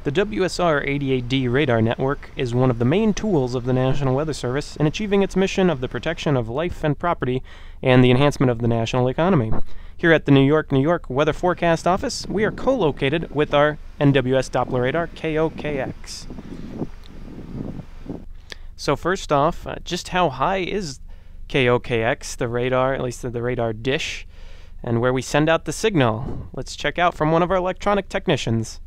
The WSR-88D radar network is one of the main tools of the National Weather Service in achieving its mission of the protection of life and property and the enhancement of the national economy. Here at the New York Weather Forecast Office, we are co-located with our NWS Doppler radar, KOKX. So first off, just how high is KOKX, the radar, at least the radar dish, and where we send out the signal? Let's check out from one of our electronic technicians.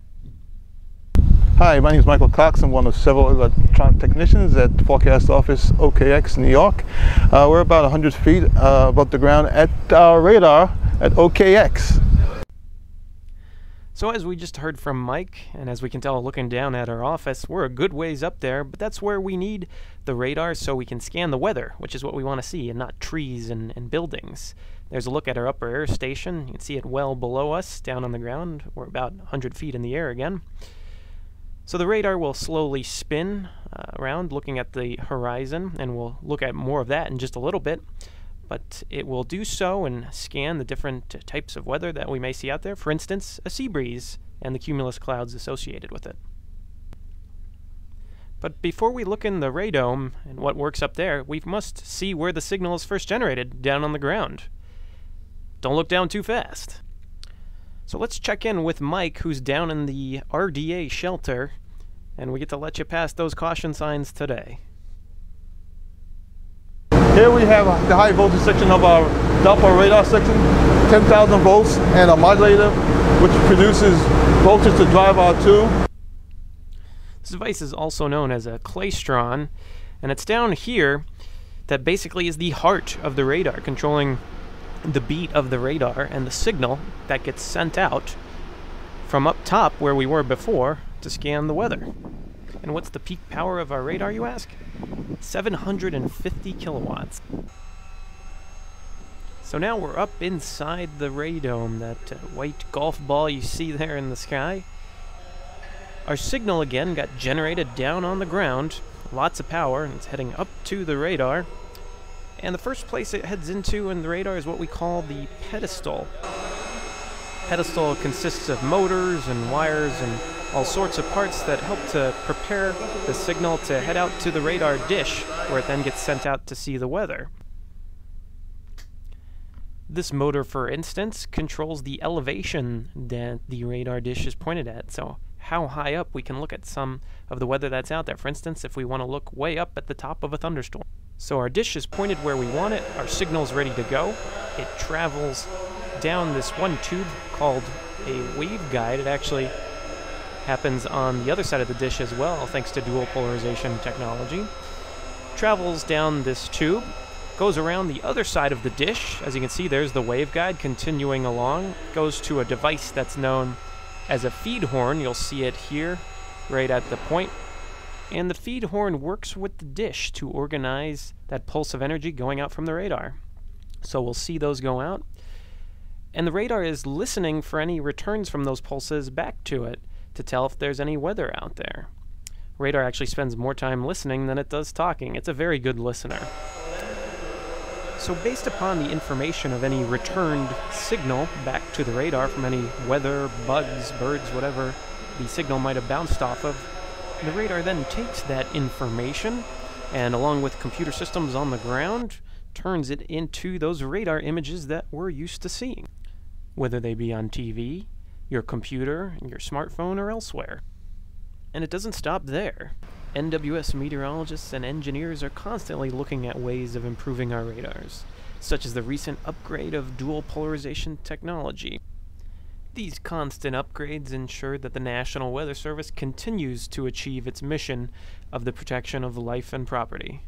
Hi, my name is Michael Cox. I'm one of several electronic technicians at the Forecast Office OKX, New York. We're about 100 feet above the ground at our radar at OKX. So as we just heard from Mike, and as we can tell looking down at our office, we're a good ways up there, but that's where we need the radar so we can scan the weather, which is what we want to see, and not trees and buildings. There's a look at our upper air station. You can see it well below us, down on the ground. We're about 100 feet in the air again. So the radar will slowly spin around looking at the horizon, and we'll look at more of that in just a little bit. But it will do so and scan the different types of weather that we may see out there. For instance, a sea breeze and the cumulus clouds associated with it. But before we look in the radome and what works up there, we must see where the signal is first generated, down on the ground. Don't look down too fast. So let's check in with Mike, who's down in the RDA shelter, and we get to let you pass those caution signs today. Here we have the high voltage section of our Doppler radar section, 10,000 volts, and a modulator which produces voltage to drive our tube. This device is also known as a claystron, and it's down here that basically is the heart of the radar, controlling the beat of the radar and the signal that gets sent out from up top where we were before to scan the weather. And what's the peak power of our radar, you ask? 750 kilowatts. So now we're up inside the radome, that white golf ball you see there in the sky. Our signal again got generated down on the ground, lots of power, and it's heading up to the radar. And the first place it heads into in the radar is what we call the pedestal. Pedestal consists of motors and wires and all sorts of parts that help to prepare the signal to head out to the radar dish, where it then gets sent out to see the weather. This motor, for instance, controls the elevation that the radar dish is pointed at, so how high up we can look at some of the weather that's out there. For instance, if we want to look way up at the top of a thunderstorm. So our dish is pointed where we want it, our signal's ready to go. It travels down this one tube called a waveguide. It actually happens on the other side of the dish as well, thanks to dual polarization technology. Travels down this tube, goes around the other side of the dish. As you can see, there's the waveguide continuing along. Goes to a device that's known as a feed horn. You'll see it here, right at the point. And the feed horn works with the dish to organize that pulse of energy going out from the radar. So we'll see those go out. And the radar is listening for any returns from those pulses back to it to tell if there's any weather out there. Radar actually spends more time listening than it does talking. It's a very good listener. So based upon the information of any returned signal back to the radar from any weather, bugs, birds, whatever the signal might have bounced off of, the radar then takes that information and, along with computer systems on the ground, turns it into those radar images that we're used to seeing, whether they be on TV, your computer, your smartphone, or elsewhere. And it doesn't stop there. NWS meteorologists and engineers are constantly looking at ways of improving our radars, such as the recent upgrade of dual polarization technology. These constant upgrades ensure that the National Weather Service continues to achieve its mission of the protection of life and property.